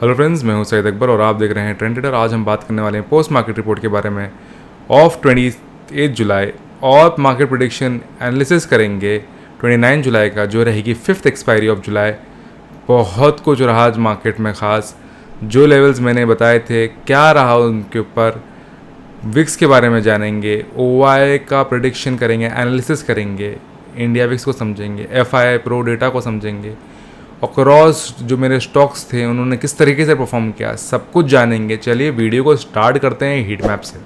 Hello friends, मैं हूं सैयद अकबर और आप देख रहे हैं ट्रेंड ट्रेडर। आज हम बात करने वाले हैं पोस्ट मार्केट रिपोर्ट के बारे में ऑफ 28 जुलाई और मार्केट प्रेडिक्शन एनालिसिस करेंगे 29 जुलाई का, जो रहेगी 5th एक्सपायरी ऑफ जुलाई। बहुत कुछ रहा आज मार्केट में, ख़ास जो लेवल्स मैंने बताए थे क्या रहा उनके ऊपर, विक्स के बारे में जानेंगे, ओआई का प्रेडिक्शन करेंगे, एनालिसिस करेंगे, इंडिया विक्स को समझेंगे, एफआई प्रो डेटा को समझेंगे, अक्रॉस जो मेरे स्टॉक्स थे उन्होंने किस तरीके से परफॉर्म किया, सब कुछ जानेंगे। चलिए वीडियो को स्टार्ट करते हैं हीट मैप से।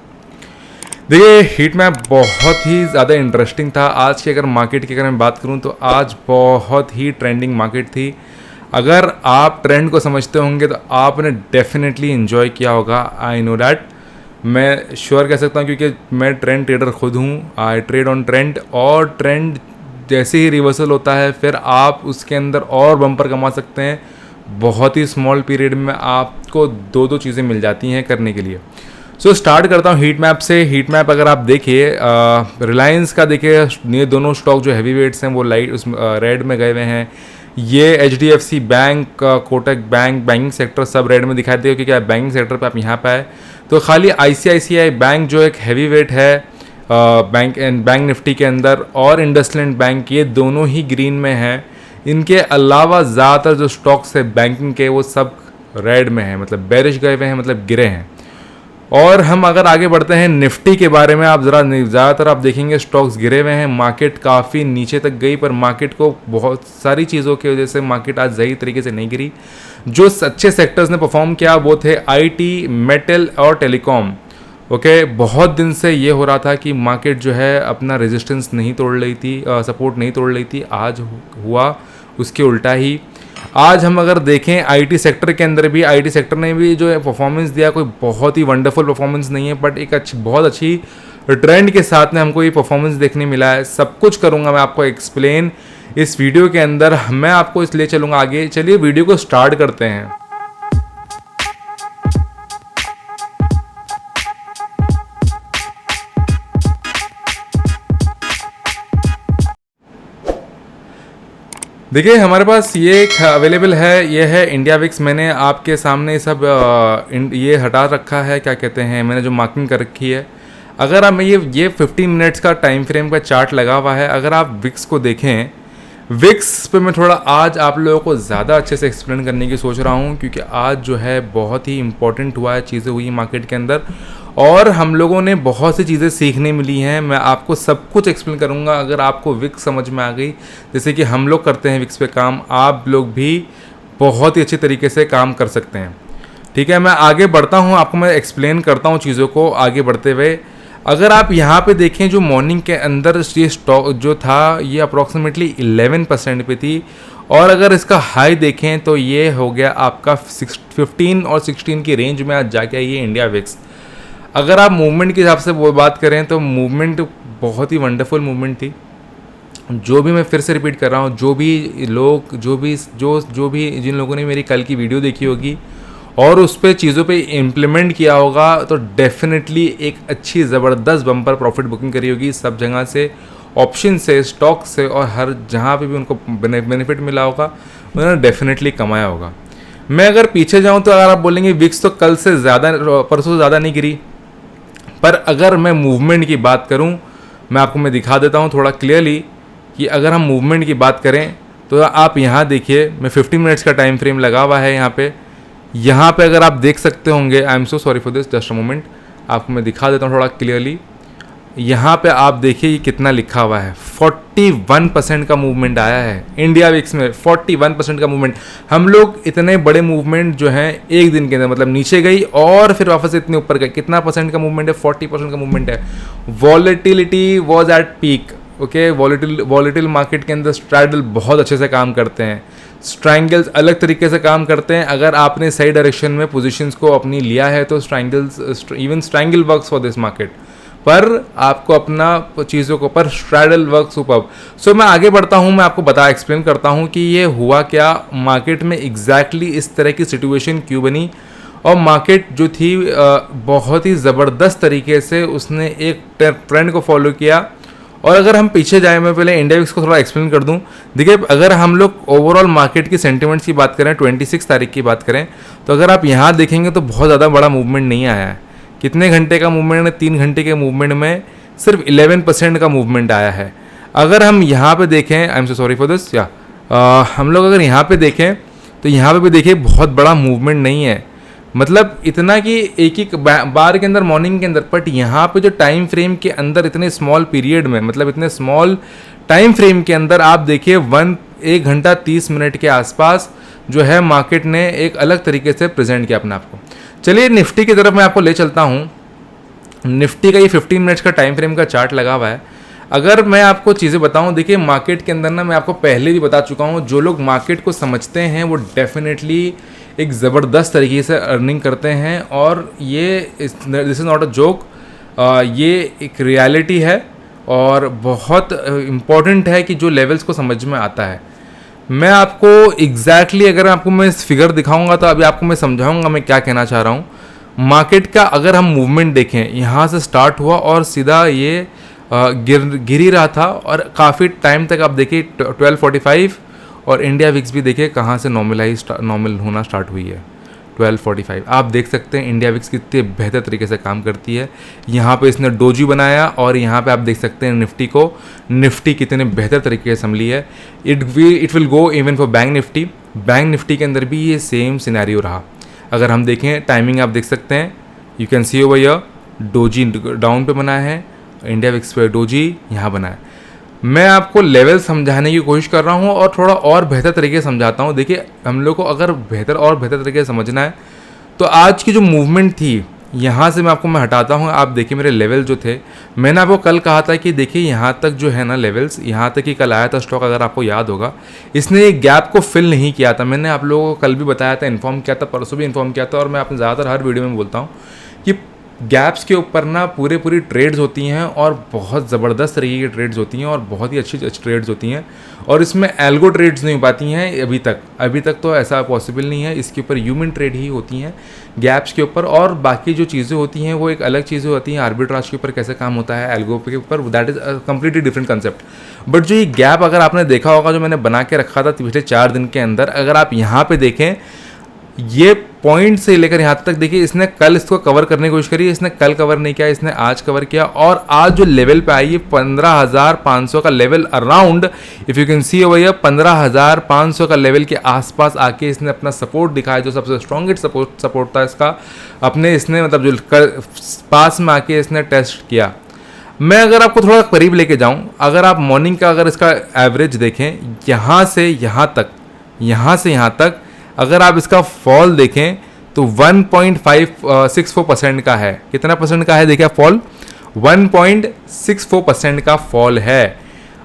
देखिए हीट मैप बहुत ही ज़्यादा इंटरेस्टिंग था आज की। अगर मार्केट की अगर मैं बात करूं तो आज बहुत ही ट्रेंडिंग मार्केट थी। अगर आप ट्रेंड को समझते होंगे तो आपने डेफिनेटली इन्जॉय किया होगा। आई नो डैट, मैं श्योर कह सकता हूँ क्योंकि मैं ट्रेंड ट्रेडर खुद हूँ। आई ट्रेड ऑन ट्रेंड, और ट्रेंड जैसे ही रिवर्सल होता है फिर आप उसके अंदर और बम्पर कमा सकते हैं। बहुत ही स्मॉल पीरियड में आपको दो चीज़ें मिल जाती हैं करने के लिए। सो स्टार्ट करता हूँ हीट मैप से। हीट मैप अगर आप देखिए, रिलायंस का देखिए, ये दोनों स्टॉक जो हैवी वेट्स हैं वो लाइट उस रेड में गए हुए हैं। ये HDFC bank, Kotak bank, banking sector सब रेड में दिखाई देगा क्योंकि आप बैंकिंग सेक्टर पे आप यहाँ पे आए। तो खाली ICICI बैंक जो एक हैवी वेट है बैंक निफ्टी के अंदर, और इंडसलैंड बैंक, ये दोनों ही ग्रीन में हैं। इनके अलावा ज़्यादातर जो स्टॉक्स है बैंकिंग के वो सब रेड में हैं, मतलब बेरिश गए हुए हैं, मतलब गिरे हैं। और हम अगर आगे बढ़ते हैं निफ्टी के बारे में, आप ज़्यादातर आप देखेंगे स्टॉक्स गिरे हुए हैं। मार्केट काफ़ी नीचे तक गई, पर मार्केट को बहुत सारी चीज़ों की वजह से मार्केट आज सही तरीके से नहीं गिरी। जो अच्छे सेक्टर्स ने परफॉर्म किया वो थे IT, मेटल और टेलीकॉम। ओके, बहुत दिन से ये हो रहा था कि मार्केट जो है अपना रेजिस्टेंस नहीं तोड़ रही थी, सपोर्ट नहीं तोड़ रही थी। आज हुआ उसके उल्टा ही। आज हम अगर देखें IT सेक्टर के अंदर भी, IT सेक्टर ने भी जो है परफॉर्मेंस दिया, कोई बहुत ही वंडरफुल परफॉर्मेंस नहीं है, बट एक बहुत अच्छी ट्रेंड के साथ में हमको ये परफॉर्मेंस देखने मिला है। सब कुछ करूँगा मैं आपको एक्सप्लेन इस वीडियो के अंदर, मैं आपको इसलिए चलूँगा आगे। चलिए वीडियो को स्टार्ट करते हैं। देखिए हमारे पास ये एक अवेलेबल है, ये है इंडिया विक्स। मैंने आपके सामने सब ये हटा रखा है, क्या कहते हैं, मैंने जो मार्किंग कर रखी है। अगर आप ये 15 मिनट्स का टाइम फ्रेम का चार्ट लगा हुआ है। अगर आप विक्स को देखें, विक्स पे मैं थोड़ा आज आप लोगों को ज़्यादा अच्छे से एक्सप्लेन करने की सोच रहा हूँ क्योंकि आज जो है बहुत ही इंपॉर्टेंट हुआ है, चीज़ें हुई मार्केट के अंदर और हम लोगों ने बहुत सी चीज़ें सीखने मिली हैं। मैं आपको सब कुछ एक्सप्लेन करूँगा। अगर आपको विक्स समझ में आ गई, जैसे कि हम लोग करते हैं विक्स पे काम, आप लोग भी बहुत ही अच्छे तरीके से काम कर सकते हैं। ठीक है, मैं आगे बढ़ता हूँ, आपको मैं एक्सप्लेन करता हूँ चीज़ों को आगे बढ़ते हुए। अगर आप यहाँ पे देखें, जो मॉर्निंग के अंदर ये स्टॉक जो था ये अप्रॉक्सीमेटली 11% पे थी, और अगर इसका हाई देखें तो ये हो गया आपका 15 और 16 की रेंज में आज जाके ये इंडिया विक्स। अगर आप मूवमेंट के हिसाब से वो बात करें तो मूवमेंट बहुत ही वंडरफुल मूवमेंट थी। जो भी मैं फिर से रिपीट कर रहा हूँ, जो भी लोग जो भी जिन लोगों ने मेरी कल की वीडियो देखी होगी और उस पर चीज़ों पे इम्प्लीमेंट किया होगा तो डेफिनेटली एक अच्छी ज़बरदस्त बम्पर प्रॉफिट बुकिंग करी होगी सब जगह से, ऑप्शन से, स्टॉक से, और हर जहाँ पे भी उनको बेनिफिट मिला होगा उन्होंने डेफिनेटली कमाया होगा। मैं अगर पीछे जाऊँ तो अगर आप बोलेंगे विक्स तो कल से ज़्यादा, परसों से ज़्यादा नहीं गिरी, पर अगर मैं मूवमेंट की बात करूं, मैं दिखा देता हूं थोड़ा क्लियरली कि अगर हम मूवमेंट की बात करें तो आप यहां देखिए, मैं 15 मिनट्स का टाइम फ्रेम लगा हुआ है यहाँ पे अगर आप देख सकते होंगे, I am so sorry for this, just a moment, आपको मैं दिखा देता हूँ थोड़ा क्लियरली। यहाँ पे आप देखिए ये कितना लिखा हुआ है, 41% का मूवमेंट आया है इंडिया विक्स में, 41% का मूवमेंट। हम लोग इतने बड़े मूवमेंट जो हैं एक दिन के अंदर, मतलब नीचे गई और फिर वापस इतने ऊपर गए, कितना परसेंट का मूवमेंट है, 40% का मूवमेंट है। Volatility was at peak. Okay, volatile market के अंदर स्ट्रैडल बहुत अच्छे से काम करते हैं, स्ट्रैंगल्स अलग तरीके से काम करते हैं। अगर आपने सही डायरेक्शन में पोजीशंस को अपनी लिया है तो even strangle works for this market, पर आपको अपना चीज़ों को पर स्ट्रैडल वर्क सुपर। सो मैं आगे बढ़ता हूँ, मैं आपको एक्सप्लेन करता हूँ कि ये हुआ क्या मार्केट में, एग्जैक्टली इस तरह की सिचुएशन क्यों बनी। और मार्केट जो थी बहुत ही ज़बरदस्त तरीके से उसने एक ट्रेंड को फॉलो किया और अगर हम पीछे जाए, मैं पहले इंडिया विक्स को थोड़ा एक्सप्लेन कर दूं। देखिए, अगर हम लोग ओवरऑल मार्केट की सेंटिमेंट्स की बात करें, 26 तारीख की बात करें, तो अगर आप यहाँ देखेंगे तो बहुत ज़्यादा बड़ा मूवमेंट नहीं आया है। कितने घंटे का मूवमेंट है? 3 घंटे के मूवमेंट में सिर्फ 11% का मूवमेंट आया है। अगर हम यहाँ पे देखें, I am so sorry for this, या हम लोग अगर यहाँ पे देखें तो यहाँ पे भी देखिए बहुत बड़ा मूवमेंट नहीं है, मतलब इतना कि एक एक बार के अंदर, मॉर्निंग के अंदर। बट यहाँ पे जो टाइम फ्रेम के अंदर इतने स्मॉल पीरियड में, मतलब इतने स्मॉल टाइम फ्रेम के अंदर आप देखिए 1 घंटा 30 मिनट के आसपास जो है मार्केट ने एक अलग तरीके से प्रेजेंट किया अपने आप को। चलिए निफ्टी की तरफ मैं आपको ले चलता हूँ। निफ्टी का ये 15 मिनट्स का टाइम फ्रेम का चार्ट लगा हुआ है। अगर मैं आपको चीज़ें बताऊं, देखिए मार्केट के अंदर ना, मैं आपको पहले भी बता चुका हूं, जो लोग मार्केट को समझते हैं वो डेफिनेटली एक ज़बरदस्त तरीके से अर्निंग करते हैं। और ये this is not a joke, ये एक रियलिटी है और बहुत इम्पॉर्टेंट है कि जो लेवल्स को समझ में आता है। मैं आपको एग्जैक्टली अगर आपको मैं इस फिगर दिखाऊंगा तो अभी आपको मैं समझाऊंगा मैं क्या कहना चाह रहा हूँ। मार्केट का अगर हम मूवमेंट देखें, यहाँ से स्टार्ट हुआ और सीधा ये गिर ही रहा था और काफ़ी टाइम तक आप देखिए 1245, और इंडिया विक्स भी देखिए कहाँ से नॉर्मल होना स्टार्ट हुई है 1245। आप देख सकते हैं इंडिया विक्स कितने बेहतर तरीके से काम करती है। यहाँ पे इसने डोजी बनाया और यहाँ पे आप देख सकते हैं निफ्टी कितने बेहतर तरीके से संभली है। It will go even for bank Nifty के अंदर भी ये सेम सिनेरियो रहा। अगर हम देखें टाइमिंग, आप देख सकते हैं, you can see over here, doji down पे बना है, इंडिया विक्स पे डोजी यहाँ बना है। मैं आपको लेवल समझाने की कोशिश कर रहा हूँ और थोड़ा और बेहतर तरीके से समझाता हूँ। देखिए, हम लोग को अगर बेहतर तरीके से समझना है तो आज की जो मूवमेंट थी, यहाँ से मैं हटाता हूँ। आप देखिए मेरे लेवल जो थे, मैंने आपको कल कहा था कि देखिए यहाँ तक जो है ना लेवल्स, यहाँ तक ही कल आया था स्टॉक, अगर आपको याद होगा। इसने एक गैप को फिल नहीं किया था। मैंने आप लोगों को कल भी बताया था, इन्फॉर्म किया था, परसों भी इन्फॉर्म किया था, और मैं आपने ज़्यादातर हर वीडियो में बोलता हूँ कि गैप्स के ऊपर ना पूरी ट्रेड्स होती हैं और बहुत ज़बरदस्त तरीके की ट्रेड्स होती हैं और बहुत ही अच्छी ट्रेड्स होती हैं, और इसमें एल्गो ट्रेड्स नहीं हो पाती हैं अभी तक तो ऐसा पॉसिबल नहीं है। इसके ऊपर ह्यूमन ट्रेड ही होती हैं गैप्स के ऊपर, और बाकी जो चीज़ें होती हैं वो एक अलग चीज़ें होती हैं। आर्बिट्राज के ऊपर कैसे काम होता है, एल्गो के ऊपर, that is completely different concept. But जो ये गैप अगर आपने देखा होगा, जो मैंने बना के रखा था पिछले 4 दिन के अंदर, अगर आप यहाँ पे देखें, ये पॉइंट से लेकर यहाँ तक देखिए, इसने कल इसको कवर करने की कोशिश करी, इसने कल कवर नहीं किया, इसने आज कवर किया, और आज जो लेवल पे आई है 15,500 का level around, if you can see over here, 15,500 का लेवल के आसपास आके इसने अपना सपोर्ट दिखाया, जो सबसे स्ट्रॉन्गेस्ट सपोर्ट था इसका, इसने मतलब जो पास में आके इसने टेस्ट किया। मैं अगर आपको थोड़ा करीब लेके जाऊं, अगर आप मॉर्निंग का अगर इसका एवरेज देखें, यहाँ से यहाँ तक अगर आप इसका फॉल देखें तो 1.64% का है। कितना परसेंट का है देखिए फॉल? 1.64% का फॉल है।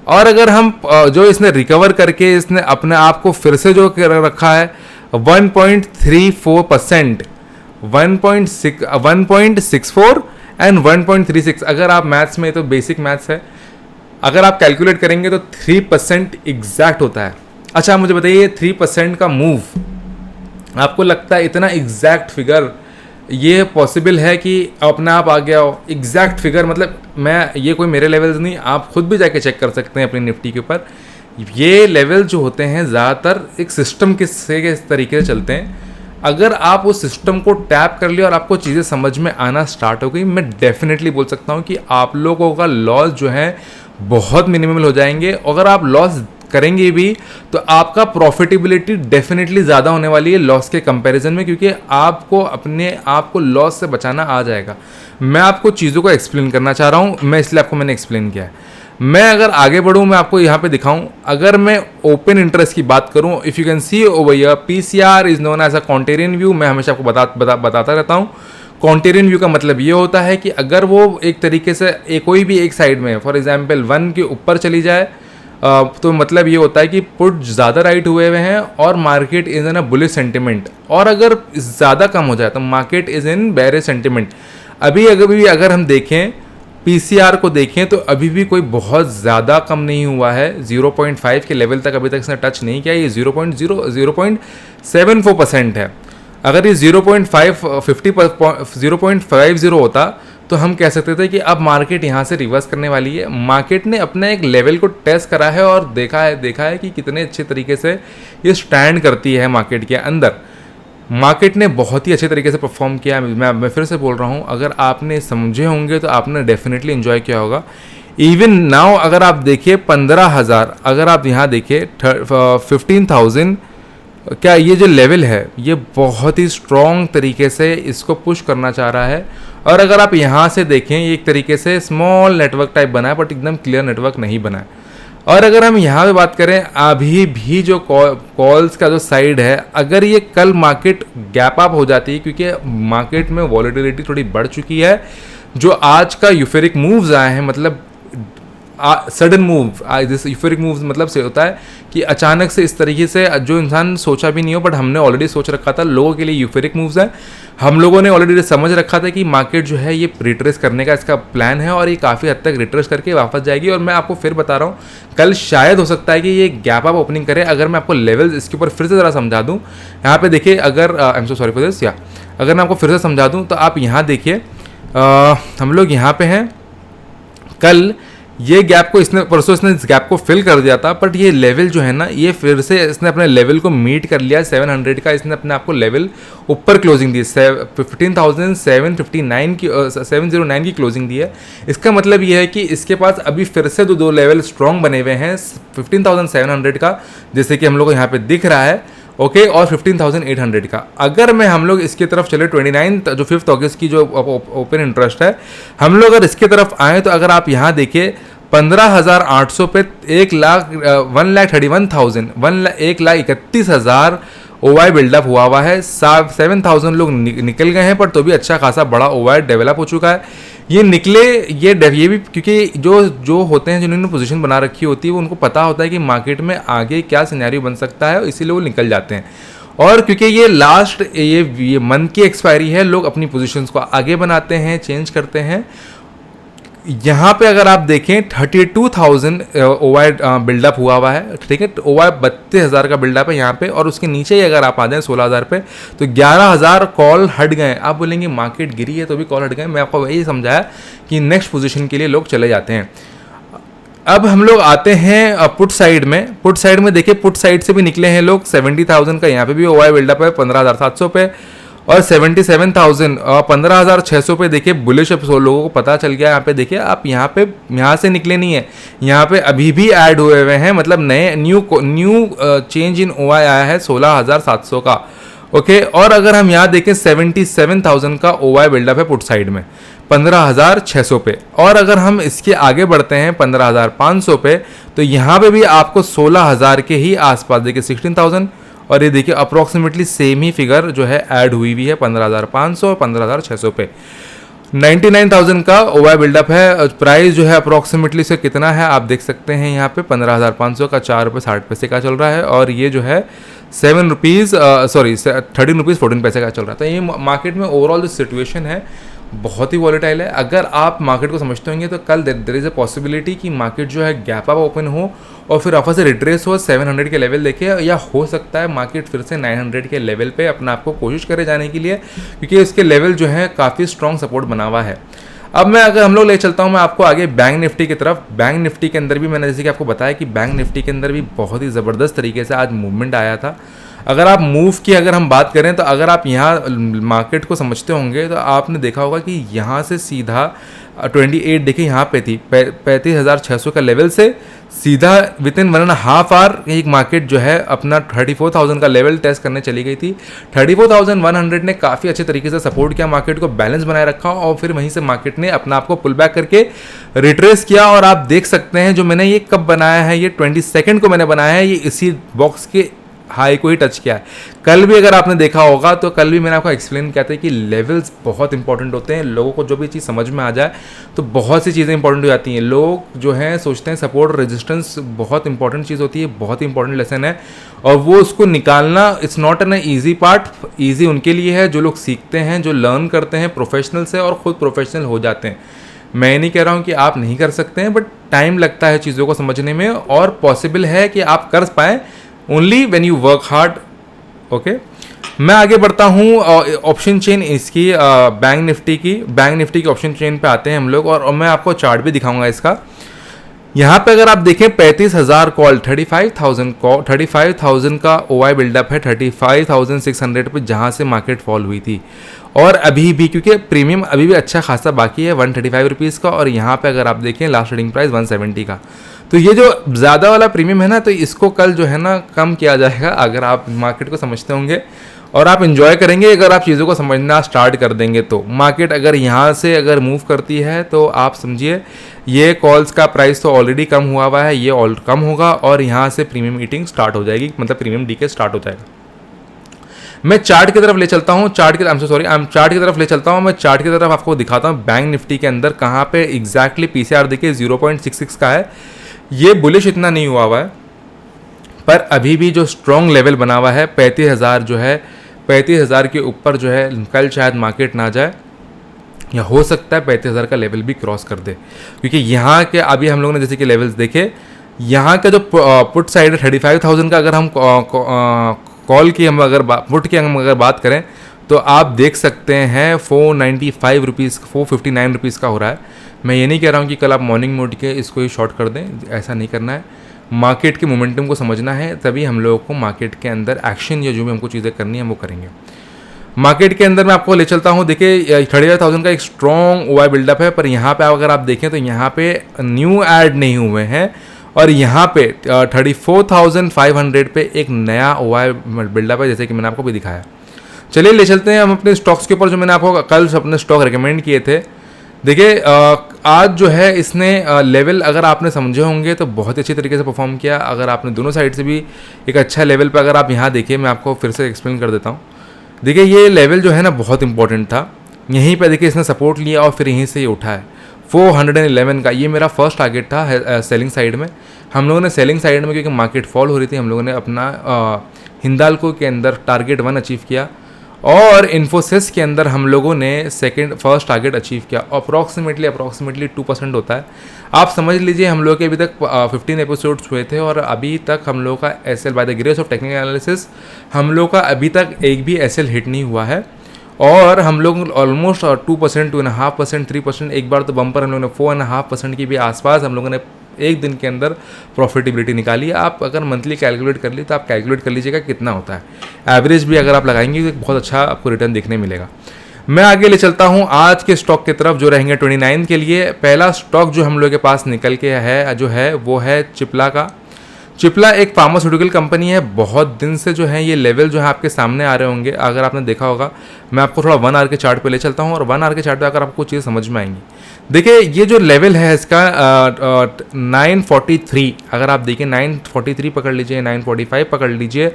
और अगर हम जो इसने रिकवर करके इसने अपने आप को फिर से जो रखा है 1.34%, 1.64 एंड 1.36, अगर आप मैथ्स में, तो बेसिक मैथ्स है, अगर आप कैलकुलेट करेंगे तो 3% एग्जैक्ट होता है। अच्छा मुझे बताइए, 3% का मूव आपको लगता है इतना एग्जैक्ट फिगर ये पॉसिबल है कि अपने आप आ गया हो? एग्जैक्ट फिगर मतलब, मैं ये कोई मेरे लेवल्स नहीं, आप खुद भी जाके चेक कर सकते हैं अपनी निफ्टी के ऊपर। ये लेवल जो होते हैं ज़्यादातर एक सिस्टम के तरीके से चलते हैं। अगर आप उस सिस्टम को टैप कर लिया और आपको चीज़ें समझ में आना स्टार्ट हो गई, मैं डेफिनेटली बोल सकता हूँ कि आप लोगों का लॉस जो है बहुत मिनिमल हो जाएंगे। अगर आप लॉस करेंगे भी तो आपका प्रॉफिटेबिलिटी डेफिनेटली ज़्यादा होने वाली है लॉस के कंपैरिजन में, क्योंकि आपको अपने आप को लॉस से बचाना आ जाएगा। मैं आपको चीज़ों को एक्सप्लेन करना चाह रहा हूँ, मैंने एक्सप्लेन किया है। मैं अगर आगे बढ़ूँ, मैं आपको यहाँ पे दिखाऊँ, अगर मैं ओपन इंटरेस्ट की बात करूँ, if you can see over here, PCR is known as a contrarian view. मैं हमेशा आपको बताता रहता हूँ, कॉन्टेरियन व्यू का मतलब ये होता है कि अगर वो एक तरीके से कोई भी एक साइड में, फॉर एग्जाम्पल 1 के ऊपर चली जाए, तो मतलब ये होता है कि पुट ज़्यादा राइट हुए हैं और market is in a bullish sentiment, और अगर ज़्यादा कम हो जाए तो market is in bearish sentiment. अभी अगर हम देखें पीसीआर को देखें तो अभी भी कोई बहुत ज़्यादा कम नहीं हुआ है, 0.5 के लेवल तक अभी तक इसने टच नहीं किया, ये 0.74% है। अगर ये 0.50 होता तो हम कह सकते थे कि अब मार्केट यहाँ से रिवर्स करने वाली है। मार्केट ने अपने एक लेवल को टेस्ट करा है और देखा है कि कितने अच्छे तरीके से ये स्टैंड करती है मार्केट के अंदर। मार्केट ने बहुत ही अच्छे तरीके से परफॉर्म किया है। मैं फिर से बोल रहा हूँ, अगर आपने समझे होंगे तो आपने डेफिनेटली एंजॉय किया होगा। इवन नाउ अगर आप देखिए 15,000, अगर आप यहाँ देखिए 15,000, क्या ये जो लेवल है ये बहुत ही स्ट्रॉन्ग तरीके से इसको पुश करना चाह रहा है। और अगर आप यहाँ से देखें, ये एक तरीके से स्मॉल नेटवर्क टाइप बना है, बट एकदम क्लियर नेटवर्क नहीं बना है। और अगर हम यहाँ पे बात करें, अभी भी जो कॉल्स का जो साइड है, अगर ये कल मार्केट गैप अप हो जाती है, क्योंकि मार्केट में वॉलेटिलिटी थोड़ी बढ़ चुकी है, जो आज का यूफेरिक मूव्स आए हैं, मतलब सडन मूव, दिस यूफेरिक मूव्स मतलब से होता है कि अचानक से इस तरीके से जो इंसान सोचा भी नहीं हो, बट हमने ऑलरेडी सोच रखा था, लोगों के लिए यूफेरिक मूव्स है। हम लोगों ने ऑलरेडी समझ रखा था कि मार्केट जो है ये रिट्रेस करने का इसका प्लान है और ये काफ़ी हद तक रिट्रेस करके वापस जाएगी। और मैं आपको फिर बता रहा हूँ, कल शायद हो सकता है कि ये गैप अप ओपनिंग करे। अगर मैं आपको लेवल्स इसके ऊपर फिर से ज़रा समझा दूँ, यहाँ पे देखिए, अगर I am so sorry for this, या अगर मैं आपको फिर से समझा दूँ तो आप यहाँ देखिए, हम लोग यहाँ पे हैं। कल ये गैप को परसों इसने इस गैप को फिल कर दिया था, बट ये लेवल जो है ना, ये फिर से इसने अपने लेवल को मीट कर लिया 700 का। इसने अपने आप को लेवल ऊपर क्लोजिंग दी, 15,759 की 709 की क्लोजिंग दी है। इसका मतलब ये है कि इसके पास अभी फिर से दो लेवल स्ट्रॉन्ग बने हुए हैं 15,700 का, जैसे कि हम लोग को यहाँ पे दिख रहा है, ओके, और 15,800 का। अगर मैं हम लोग इसकी तरफ चले 29 जो 5 अगस्त की जो ओपन इंटरेस्ट है, हम लोग अगर इसके तरफ आए तो अगर आप यहाँ देखिए 15,800 पे 1,31,000 ओवाई बिल्डअप हुआ है। 7,000 लोग निकल गए हैं, पर तो भी अच्छा खासा बड़ा ओवाई डेवलप हो चुका है। ये निकले, ये भी क्योंकि जो होते हैं, जिन्होंने पोजीशन बना रखी होती है, वो उनको पता होता है कि मार्केट में आगे क्या सिनेरियो बन सकता है, इसीलिए वो निकल जाते हैं। और क्योंकि ये लास्ट ये मंथ की एक्सपायरी है, लोग अपनी पोजीशंस को आगे बनाते हैं, चेंज करते हैं। यहाँ पे अगर आप देखें 32,000 ओवाई बिल्डअप हुआ है, ठीक है, ओवाई 32,000 का बिल्डअप है यहाँ पे। और उसके नीचे ही अगर आप आ जाएं 16,000 पे, तो 11,000 कॉल हट गए। आप बोलेंगे मार्केट गिरी है तो भी कॉल हट गए। मैं आपको वही समझाया कि नेक्स्ट पोजीशन के लिए लोग चले जाते हैं। अब हम लोग आते हैं पुट साइड में। पुट साइड में देखिए, पुट साइड से भी निकले हैं लोग 70,000 का, यहाँ पे भी ओवाई बिल्डअप है 15,700 पे, और 77,000 और 15,600 पे देखिए बुलिश लोगों को पता चल गया। यहाँ पे देखिए आप, यहाँ से निकले नहीं है, यहाँ पे अभी भी ऐड हुए हुए हैं, मतलब नए न्यू चेंज इन ओवाई आया है 16,700 का, ओके। और अगर हम यहाँ देखें 77,000 का ओवाई बिल्डअप है पुट साइड में 15,600 पे। और अगर हम इसके आगे बढ़ते हैं 15,500 पे, तो यहाँ पे भी आपको 16,000 के ही आसपास देखिए 16,000, और ये देखिए अप्रोक्सीमेटली सेम ही फिगर जो है ऐड हुई भी है 15,500 और 15,600 पे। 99,000 का ओवाई बिल्डअप है। प्राइस जो है अप्रोक्सीमेटली से कितना है आप देख सकते हैं, यहाँ पे 15,500 का 4 रुपये 60 पैसे का चल रहा है, और ये जो है 13 रुपीज़ 14 पैसे का चल रहा था। ये मार्केट में ओवरऑल जो सिचुएशन है बहुत ही वॉलेटाइल है। अगर आप मार्केट को समझते होंगे तो कल देयर इज़ अ पॉसिबिलिटी कि मार्केट जो है गैप अप ओपन हो और फिर वापस से रिट्रेस हो 700 के लेवल देखे, या हो सकता है मार्केट फिर से 900 के लेवल पे अपना आपको कोशिश करे जाने के लिए, क्योंकि इसके लेवल जो है काफ़ी स्ट्रॉन्ग सपोर्ट बना हुआ है। अब मैं अगर हम लोग ले चलता हूँ मैं आपको आगे बैंक निफ्टी की तरफ। बैंक निफ्टी के अंदर भी मैंने जैसे कि आपको बताया कि बैंक निफ्टी के अंदर भी बहुत ही ज़बरदस्त तरीके से आज मूवमेंट आया था। अगर आप मूव की अगर हम बात करें तो अगर आप यहाँ मार्केट को समझते होंगे तो आपने देखा होगा कि यहाँ से सीधा 28 देखिए यहाँ पे थी 35,600 का लेवल से सीधा विद इन 1.5 आवर एक मार्केट जो है अपना 34,000 का लेवल टेस्ट करने चली गई थी। 34,100 ने काफ़ी अच्छे तरीके से सपोर्ट किया, मार्केट को बैलेंस बनाए रखा, और फिर वहीं से मार्केट ने अपना आपको पुल बैक करके रिट्रेस किया। और आप देख सकते हैं जो मैंने ये कब बनाया है, ये 22 को मैंने बनाया है, ये इसी बॉक्स के हाई को ही टच किया है। कल भी अगर आपने देखा होगा तो कल भी मैंने आपको एक्सप्लेन किया था कि लेवल्स बहुत इंपॉर्टेंट होते हैं। लोगों को जो भी चीज़ समझ में आ जाए तो बहुत सी चीज़ें इंपॉर्टेंट हो जाती हैं। लोग जो हैं सोचते हैं सपोर्ट रेजिस्टेंस बहुत इंपॉर्टेंट चीज़ होती है, बहुत ही इंपॉर्टेंट लेसन है, और वो उसको निकालना it's not an easy part. Easy उनके लिए है जो लोग सीखते हैं, जो लर्न करते हैं प्रोफेशनल से और ख़ुद प्रोफेशनल हो जाते हैं। मैं नहीं कह रहा हूँ कि आप नहीं कर सकते हैं, बट टाइम लगता है चीज़ों को समझने में, और पॉसिबल है कि आप कर पाएँ only when you work hard, okay. मैं आगे बढ़ता हूँ ऑप्शन चेन इसकी बैंक निफ्टी की ऑप्शन चेन पे आते हैं हम लोग, और मैं आपको चार्ट भी दिखाऊंगा इसका। यहाँ पे अगर आप देखें 35,000 कॉल, 35,000 का ओआई बिल्डअप है 35,600 पे, जहाँ से मार्केट फॉल हुई थी। और अभी भी क्योंकि प्रीमियम अभी भी अच्छा खासा बाकी है 135 रुपीज़ का, और यहाँ पे अगर आप देखें लास्ट ट्रेडिंग प्राइस 170 का। तो ये जो ज़्यादा वाला प्रीमियम है ना, तो इसको कल जो है ना कम किया जाएगा अगर आप मार्केट को समझते होंगे और आप इन्जॉय करेंगे। अगर आप चीज़ों को समझना स्टार्ट कर देंगे तो मार्केट अगर यहाँ से अगर मूव करती है तो आप समझिए ये कॉल्स का प्राइस तो ऑलरेडी कम हुआ है, ये ऑल कम होगा और यहाँ से प्रीमियम ईटिंग स्टार्ट हो जाएगी, मतलब प्रीमियम डीके स्टार्ट हो जाएगा। मैं चार्ट की तरफ ले चलता हूँ, चार्ट की तरफ ले चलता हूँ। मैं चार्ट की तरफ आपको दिखाता हूँ बैंक निफ्टी के अंदर कहाँ पे एग्जैक्टली पीसीआर देखिए 0.66 का है। ये बुलिश इतना नहीं हुआ है, पर अभी भी जो स्ट्रॉन्ग लेवल बना हुआ है 35,000 जो है, 35,000 के ऊपर जो है कल शायद मार्केट ना जाए, या हो सकता है 35,000 का लेवल भी क्रॉस कर दे, क्योंकि यहाँ के अभी हम लोगों ने जैसे कि लेवल्स देखे, यहाँ का जो पुट साइड है 35,000 का, अगर हम कॉल की हम अगर पुट की हम अगर बात करें तो आप देख सकते हैं 495 रुपीज़ 459 रुपीज़ का हो रहा है। मैं ये नहीं कह रहा हूँ कि कल आप मॉर्निंग मोड के इसको ही शॉर्ट कर दें, ऐसा नहीं करना है। मार्केट के मोमेंटम को समझना है, तभी हम लोगों को मार्केट के अंदर एक्शन या जो भी हमको चीज़ें करनी है वो करेंगे। मार्केट के अंदर मैं आपको ले चलता हूँ, देखिए 35,000 का एक स्ट्रॉन्ग ओआई बिल्डअप है, पर यहाँ पे अगर आप देखें तो यहाँ पे न्यू ऐड नहीं हुए हैं, और यहाँ पे 34,500 पे एक नया ओआई बिल्डअप है, जैसे कि मैंने आपको भी दिखाया। चलिए ले चलते हैं हम अपने स्टॉक्स के ऊपर, जो मैंने आपको कल अपने स्टॉक रिकमेंड किए थे। देखिए आज जो है इसने लेवल अगर आपने समझे होंगे तो बहुत अच्छी तरीके से परफॉर्म किया। अगर आपने दोनों साइड से भी एक अच्छा लेवल पे अगर आप यहाँ देखिए, मैं आपको फिर से एक्सप्लेन कर देता हूँ। देखिए ये लेवल जो है ना बहुत इंपॉर्टेंट था, यहीं पे देखिए इसने सपोर्ट लिया और फिर यहीं से ये उठा है 411 का। ये मेरा फर्स्ट टारगेट था सेलिंग साइड में। हम लोगों ने सेलिंग साइड में, क्योंकि मार्केट फॉल हो रही थी, हम लोगों ने अपना हिंदाल्को के अंदर टारगेट 1 अचीव किया, और इन्फोसिस के अंदर हम लोगों ने फर्स्ट टारगेट अचीव किया। अप्रॉक्सीमेटली 2% होता है। आप समझ लीजिए हम लोग के अभी तक 15 एपिसोड्स हुए थे, और अभी तक हम लोग का SL by the grace of technical analysis हम लोग का अभी तक एक भी एसएल हिट नहीं हुआ है, और हम लोग ऑलमोस्ट 2%, 2.5%, 3%, एक बार तो बम्पर हम लोगों ने 4.5% की भी आसपास हम लोगों ने एक दिन के अंदर प्रॉफिटेबिलिटी निकाली है। आप अगर मंथली कैलकुलेट कर ली तो आप कैलकुलेट कर लीजिएगा कितना होता है। एवरेज भी अगर आप लगाएंगे तो बहुत अच्छा आपको रिटर्न देखने मिलेगा। मैं आगे ले चलता हूं आज के स्टॉक की तरफ, जो रहेंगे 29 के लिए। पहला स्टॉक जो हम लोग के पास निकल के है जो है वो है चिपला का। चिपला एक फार्मास्यूटिकल कंपनी है। बहुत दिन से जो है ये लेवल जो है आपके सामने आ रहे होंगे, अगर आपने देखा होगा। मैं आपको थोड़ा 1 आवर के चार्ट पे ले चलता हूँ, और 1 आवर के चार्ट पे अगर आपको चीज़ समझ में आएंगी। देखिए ये जो लेवल है इसका 943, अगर आप देखिए 943 पकड़ लीजिए, 945 पकड़ लीजिए,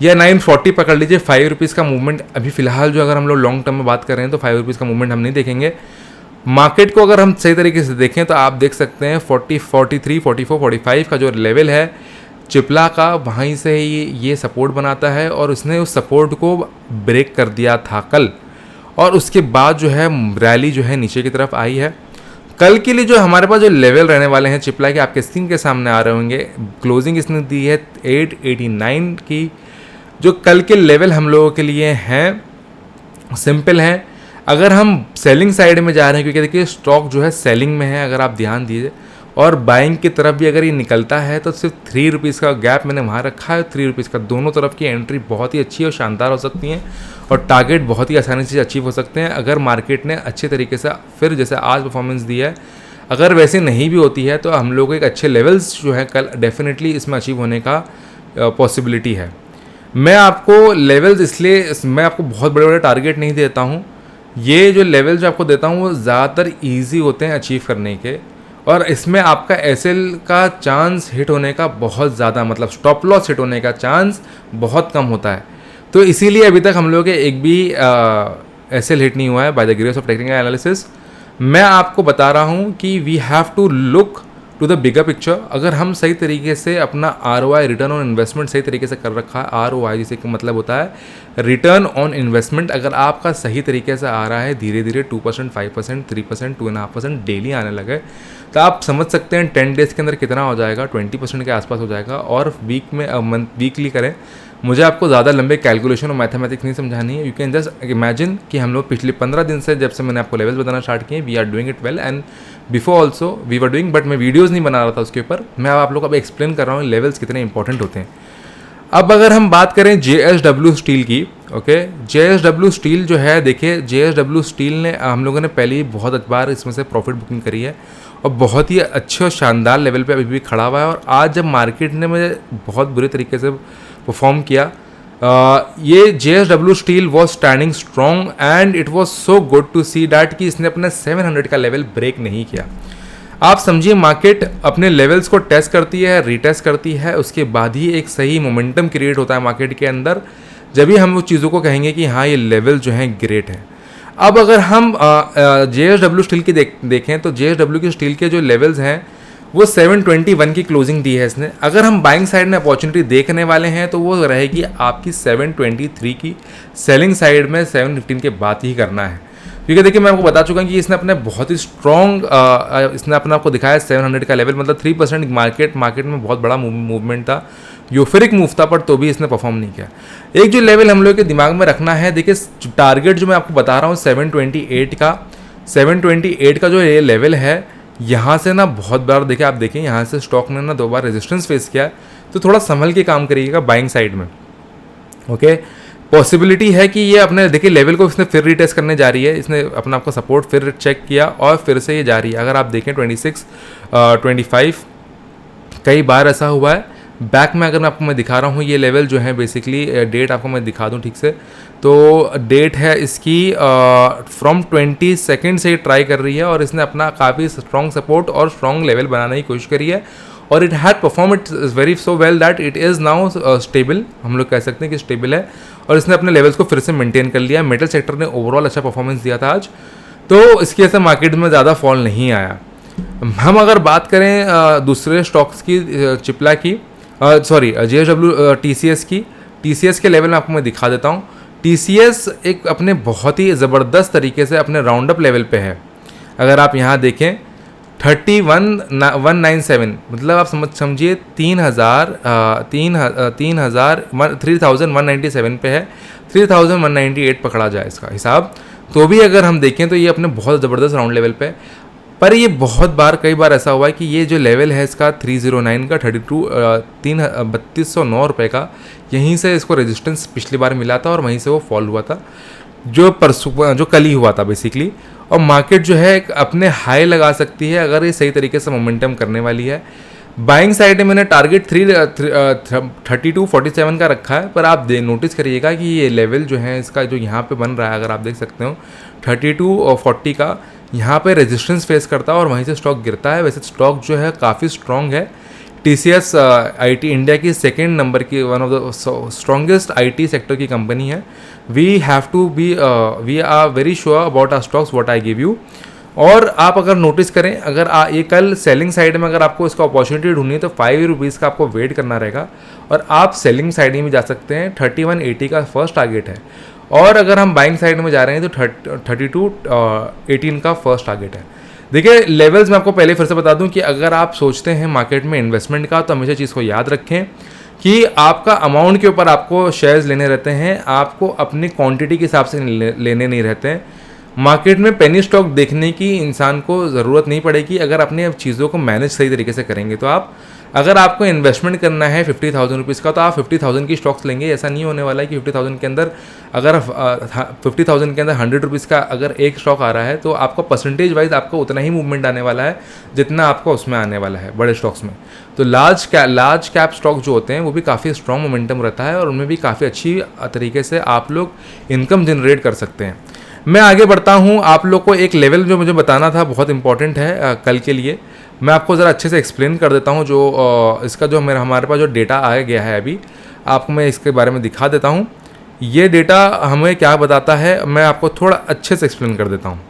या 940 पकड़ लीजिए। 5 रुपीज़ का मूवमेंट अभी फिलहाल जो अगर हम लोग लॉन्ग टर्म में बात कर रहे हैं तो 5 रुपीज़ का मूवमेंट हम नहीं देखेंगे। मार्केट को अगर हम सही तरीके से देखें तो आप देख सकते हैं 40, 43, 44, 45 का जो लेवल है चिपला का, वहीं से ये सपोर्ट बनाता है, और उसने उस सपोर्ट को ब्रेक कर दिया था कल, और उसके बाद जो है रैली जो है नीचे की तरफ आई है। कल के लिए जो हमारे पास जो लेवल रहने वाले हैं चिपला के, आपके स्क्रीन के सामने आ रहे होंगे। क्लोजिंग इसने दी है 889 की। जो कल के लेवल हम लोगों के लिए हैं सिंपल हैं। अगर हम सेलिंग साइड में जा रहे हैं, क्योंकि देखिए स्टॉक जो है सेलिंग में है, अगर आप ध्यान दीजिए, और बाइंग की तरफ भी अगर ये निकलता है तो सिर्फ 3 रुपीज़ का गैप मैंने वहाँ रखा है। 3 रुपीज़ का दोनों तरफ की एंट्री बहुत ही अच्छी और शानदार हो सकती हैं, और टारगेट बहुत ही आसानी से अचीव हो सकते हैं अगर मार्केट ने अच्छे तरीके से फिर जैसे आज परफॉर्मेंस दी है। अगर वैसे नहीं भी होती है तो हम लोग को एक अच्छे लेवल्स जो है कल डेफिनेटली इसमें अचीव होने का पॉसिबिलिटी है। मैं आपको लेवल्स इसलिए मैं आपको बहुत बड़े बड़े टारगेट नहीं देता हूँ। ये जो लेवल जो आपको देता हूँ वो ज़्यादातर ईजी होते हैं अचीव करने के, और इसमें आपका एसएल का चांस हिट होने का बहुत ज़्यादा, मतलब स्टॉप लॉस हिट होने का चांस बहुत कम होता है। तो इसीलिए अभी तक हम लोग के एक भी एसएल हिट नहीं हुआ है by the grace of technical analysis. मैं आपको बता रहा हूँ कि we have to look to the bigger picture. अगर हम सही तरीके से अपना ROI, रिटर्न ऑन इन्वेस्टमेंट, सही तरीके से कर रखा है, ROI जिसे कि मतलब होता है रिटर्न ऑन इन्वेस्टमेंट, अगर आपका सही तरीके से आ रहा है, धीरे धीरे 2%, 5%, 3%, 2.5% डेली आने लगे, तो आप समझ सकते हैं 10 डेज़ के अंदर कितना हो जाएगा, 20% के आसपास हो जाएगा। और वीकली करें मुझे आपको ज़्यादा लंबे कैलकुलेशन और मैथमेटिक्स नहीं समझानी है। यू कैन जस्ट इमेजिन कि हम लोग पिछले 15 दिन से जब से मैंने आपको लेवल्स बताना स्टार्ट किए, we are doing it well, and before also we were doing, but मैं वीडियोज़ नहीं बना रहा था उसके ऊपर। मैं आप लोग को अब एक्सप्लेन कर रहा हूँ लेवल्स कितने इंपॉर्टेंट होते हैं। अब अगर हम बात करें JSW स्टील की, ओके, JSW स्टील जो है, देखिए JSW स्टील ने हम लोगों ने पहले ही बहुत बार इसमें से प्रॉफिट बुकिंग करी है और बहुत ही अच्छे और शानदार लेवल पे अभी भी खड़ा हुआ है। और आज जब मार्केट ने मुझे बहुत बुरे तरीके से परफॉर्म किया, ये JSW steel was standing strong and it was so good to see that कि इसने अपने 700 का लेवल ब्रेक नहीं किया। आप समझिए मार्केट अपने लेवल्स को टेस्ट करती है, रीटेस्ट करती है, उसके बाद ही एक सही मोमेंटम क्रिएट होता है मार्केट के अंदर, जब भी हम उस चीज़ों को कहेंगे कि हाँ ये लेवल जो है ग्रेट है। अब अगर हम JSW स्टील की देखें तो JSW की स्टील के जो लेवल्स हैं वो 721 की क्लोजिंग दी है इसने। अगर हम बाइंग साइड में अपॉर्चुनिटी देखने वाले हैं तो वो रहेगी आपकी 723 की, सेलिंग साइड में 715 के बाद ही करना है। क्योंकि देखिए मैं आपको बता चुका हूँ कि इसने अपने बहुत ही स्ट्रॉन्ग इसने अपने आपको दिखाया 700 का लेवल, मतलब 3% मार्केट में बहुत बड़ा मूवमेंट था, यूफरिक मूव था, पर तो भी इसने परफॉर्म नहीं किया। एक जो लेवल हम लोग के दिमाग में रखना है, देखिए टारगेट जो मैं आपको बता रहा हूँ 728 का जो ये लेवल है, यहाँ से ना बहुत बार देखिए, आप देखें यहाँ से स्टॉक ने ना 2 बार रेजिस्टेंस फेस किया, तो थोड़ा संभल के काम करिएगा बाइंग साइड में, ओके। पॉसिबिलिटी है कि ये अपने देखिए लेवल को इसने फिर रीटेस्ट करने जा रही है, इसने अपना आपका सपोर्ट फिर चेक किया और फिर से ये जा रही है। अगर आप देखें 26, 25 कई बार ऐसा हुआ है। बैक में अगर मैं आपको दिखा रहा हूँ ये लेवल जो है, बेसिकली डेट आपको मैं दिखा दूँ ठीक से, तो डेट है इसकी फ्रॉम 22 से ट्राई कर रही है और इसने अपना काफ़ी स्ट्रॉन्ग सपोर्ट और स्ट्रॉन्ग लेवल बनाने की कोशिश करी है और it had perform it very so well that it is now stable, हम लोग कह सकते हैं कि स्टेबल है और इसने अपने लेवल्स को फिर से मेंटेन कर लिया। मेटल सेक्टर ने ओवरऑल अच्छा परफॉर्मेंस दिया था आज, तो इसकी वजह से मार्केट में ज़्यादा फॉल नहीं आया। हम अगर बात करें दूसरे स्टॉक्स की, चिपला की, सॉरी JSW TCS के लेवल में आपको मैं दिखा देता हूँ। TCS एक अपने बहुत ही ज़बरदस्त तरीके से अपने राउंड अप लेवल पे है। अगर आप यहाँ देखें 31,197, मतलब आप समझिए 3,197 पे है, 3,198 पकड़ा जाए इसका हिसाब, तो भी अगर हम देखें तो ये अपने बहुत ज़बरदस्त राउंड लेवल पे। पर ये कई बार ऐसा हुआ है कि ये जो लेवल है इसका 309 का 3209 रुपये का, यहीं से इसको रेजिस्टेंस पिछली बार मिला था और वहीं से वो फॉल हुआ था, जो कल ही हुआ था बेसिकली। और मार्केट जो है अपने हाई लगा सकती है अगर ये सही तरीके से मोमेंटम करने वाली है। बाइंग साइड में मैंने टारगेट 3247 का रखा है, पर आप नोटिस करिएगा कि ये लेवल जो है इसका जो यहाँ पे बन रहा है, अगर आप देख सकते हो 32 और 40 का यहाँ पे रेजिस्टेंस फेस करता है और वहीं से स्टॉक गिरता है। वैसे स्टॉक जो है काफ़ी स्ट्रॉन्ग है। TCS IT इंडिया की 2nd नंबर की one of the strongest IT sector की कंपनी है। We are very sure about our stocks what I give you. और आप अगर नोटिस करें, अगर ये कल सेलिंग साइड में अगर आपको इसका अपॉर्चुनिटी ढूंढनी है तो 5 रुपीज़ का आपको वेट करना रहेगा और आप सेलिंग साइड में भी जा सकते हैं। 3180 का फर्स्ट टारगेट है और अगर हम बाइंग साइड में जा रहे हैं तो 3218 का फर्स्ट टारगेट है। देखिए लेवल्स मैं आपको पहले फिर से बता दूं कि अगर आप सोचते हैं मार्केट में इन्वेस्टमेंट का, तो हमेशा चीज़ को याद रखें कि आपका अमाउंट के ऊपर आपको शेयर्स लेने रहते हैं, आपको अपनी क्वांटिटी के हिसाब से लेने नहीं रहते हैं। मार्केट में पेनी स्टॉक देखने की इंसान को ज़रूरत नहीं पड़ेगी अगर अपने चीज़ों को मैनेज सही तरीके से करेंगे। तो आप अगर आपको इन्वेस्टमेंट करना है 50,000 रुपीज़ का, तो आप 50,000 की स्टॉक्स लेंगे। ऐसा नहीं होने वाला है कि 50,000 के अंदर अगर 50,000 के अंदर 100 रुपीज़ का अगर एक स्टॉक आ रहा है तो आपका परसेंटेज वाइज आपको उतना ही मूवमेंट आने वाला है जितना आपको उसमें आने वाला है बड़े स्टॉक्स में। तो लार्ज कैप स्टॉक जो होते हैं वो भी काफ़ी स्ट्रॉन्ग मोमेंटम रहता है और उनमें भी काफ़ी अच्छी तरीके से आप लोग इनकम जनरेट कर सकते हैं। मैं आगे बढ़ता हूँ, आप लोग को एक लेवल जो मुझे बताना था बहुत इंपॉर्टेंट है कल के लिए, मैं आपको ज़रा अच्छे से एक्सप्लेन कर देता हूँ। जो इसका जो हमारे पास जो डेटा आ गया है अभी, आपको मैं इसके बारे में दिखा देता हूँ। ये डेटा हमें क्या बताता है, मैं आपको थोड़ा अच्छे से एक्सप्लेन कर देता हूँ।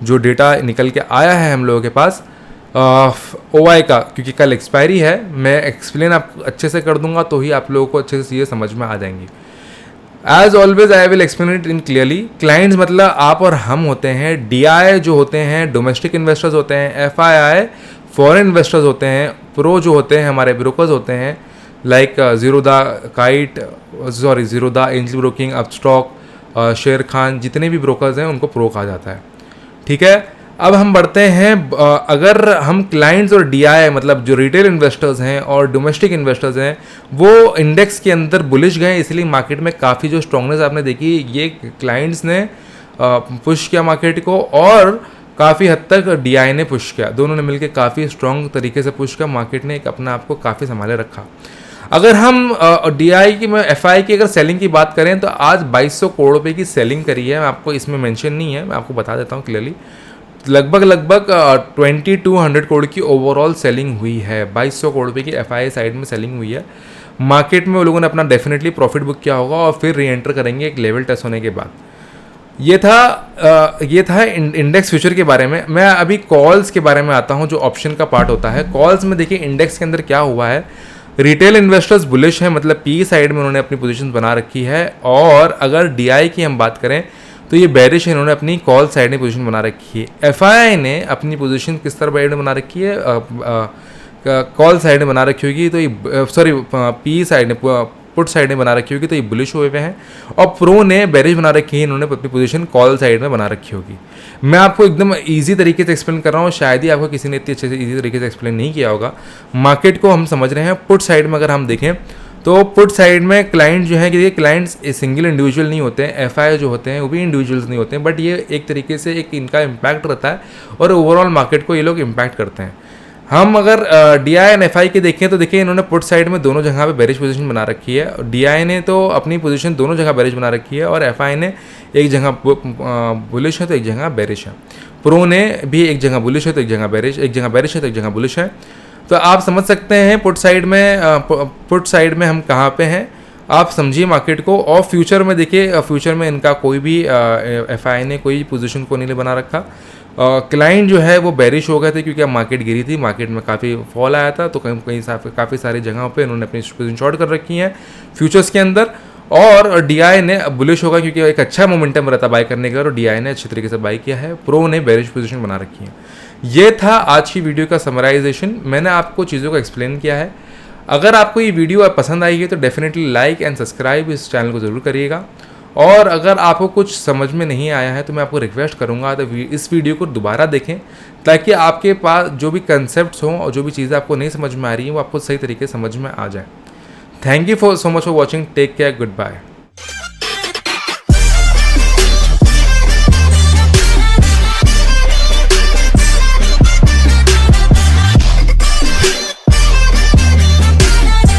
जो डेटा निकल के आया है हम लोगों के पास OI का, क्योंकि कल एक्सपायरी है, मैं एक्सप्लेन आपको अच्छे से कर दूंगा तो ही आप लोगों को अच्छे से ये समझ में आ जाएंगी। As always I will explain it in clearly. Clients मतलब आप और हम होते हैं, DI जो होते हैं डोमेस्टिक इन्वेस्टर्स होते हैं, FII फॉरेन इन्वेस्टर्स होते हैं, प्रो जो होते हैं हमारे ब्रोकर्स होते हैं, like Zerodha kite, sorry Zerodha, angel broking, Upstox, शेर खान, जितने भी ब्रोकर्स हैं उनको प्रो कहा जाता है। ठीक है, अब हम बढ़ते हैं। अगर हम क्लाइंट्स और डीआई मतलब जो रिटेल इन्वेस्टर्स हैं और डोमेस्टिक इन्वेस्टर्स हैं वो इंडेक्स के अंदर बुलिश गए, इसलिए मार्केट में काफ़ी जो स्ट्रॉन्गनेस आपने देखी, ये क्लाइंट्स ने पुश किया मार्केट को और काफ़ी हद तक डीआई ने पुश किया। दोनों ने मिलकर काफ़ी स्ट्रॉन्ग तरीके से पुश किया, मार्केट ने एक अपने आप को काफ़ी संभाले रखा। अगर हम डीआई की, मैं एफआई की अगर सेलिंग की बात करें तो आज 2200 करोड़ रुपए की सेलिंग करी है। मैं आपको इसमें मेंशन नहीं है, मैं आपको बता देता हूँ क्लियरली। लगभग 2200 करोड़ की ओवरऑल सेलिंग हुई है। 2200 करोड़ रुपए की एफआई साइड में सेलिंग हुई है। मार्केट में वो लोगों ने अपना डेफिनेटली प्रॉफिट बुक किया होगा और फिर री एंटर करेंगे एक लेवल टेस्ट होने के बाद। ये था इंडेक्स फ्यूचर के बारे में। मैं अभी कॉल्स के बारे में आता हूँ, जो ऑप्शन का पार्ट होता है। कॉल्स में देखिए इंडेक्स के अंदर क्या हुआ है। रिटेल इन्वेस्टर्स बुलिश हैं, मतलब पी साइड में उन्होंने अपनी पोजीशन बना रखी है। और अगर डीआई की हम बात करें तो ये बेरिश है, इन्होंने अपनी कॉल साइड में पोजीशन बना रखी है। एफआई ने अपनी पोजीशन किस तरह में बना रखी है, कॉल साइड में बना रखी होगी, तो ये सॉरी पी साइड ने पुट साइड में बना रखी होगी, तो ये बुलिश हुए हुए हैं। और प्रो ने बेरिश बना रखी है, इन्होंने अपनी पोजीशन कॉल साइड में बना रखी होगी। मैं आपको एकदम इजी तरीके से एक्सप्लेन कर रहा हूँ, शायद ही आपको किसी ने इतने अच्छे से इजी तरीके से एक्सप्लेन नहीं किया होगा। मार्केट को हम समझ रहे हैं। पुट साइड में अगर हम देखें तो पुट साइड में क्लाइंट जो है कि क्लाइंट्स सिंगल इंडिविजुअल नहीं होते हैं, एफआई जो होते हैं वो भी इंडिविजुअल्स नहीं होते हैं, बट ये एक तरीके से एक इनका इम्पैक्ट रहता है और ओवरऑल मार्केट को ये लोग इम्पैक्ट करते हैं। हम अगर डीआई एंड एफआई के देखें तो देखिए इन्होंने पुट साइड में दोनों जगह पे बेरिश पोजीशन बना रखी है। डीआई ने तो अपनी पोजीशन दोनों जगह बेरिश बना रखी है और एफआई ने एक जगह बुलिश है तो एक जगह बेरिश है। प्रो ने भी एक जगह बुलिश है तो एक जगह बेरिश, एक जगह बेरिश है तो एक जगह बुलिश है। तो आप समझ सकते हैं पुट साइड में हम कहाँ पे हैं, आप समझिए मार्केट को। और फ्यूचर में देखिए, फ्यूचर में इनका कोई भी एफआई ने कोई पोजीशन को नहीं बना रखा। क्लाइंट जो है वो बेरिश हो गए थे क्योंकि अब मार्केट गिरी थी, मार्केट में काफ़ी फॉल आया था, तो काफ़ी सारी जगहों पे इन्होंने अपनी पोजीशन शॉर्ट कर रखी हैं फ्यूचर्स के अंदर। और डीआई ने बुलिश होगा क्योंकि एक अच्छा मोमेंटम रहता बाय करने का, और डीआई ने अच्छी तरीके से बाय किया है। प्रो ने बेरिश पोजीशन बना रखी है। ये था आज की वीडियो का समराइजेशन। मैंने आपको चीज़ों को एक्सप्लेन किया है। अगर आपको ये वीडियो पसंद आई है तो डेफिनेटली लाइक एंड सब्सक्राइब इस चैनल को ज़रूर करिएगा। और अगर आपको कुछ समझ में नहीं आया है तो मैं आपको रिक्वेस्ट करूंगा तो इस वीडियो को दोबारा देखें, ताकि आपके पास जो भी कंसेप्ट्स हों और जो भी चीज़ें आपको नहीं समझ में आ रही हैं वो आपको सही तरीके से समझ में आ जाए। Thank you so much for watching. Take care, good bye.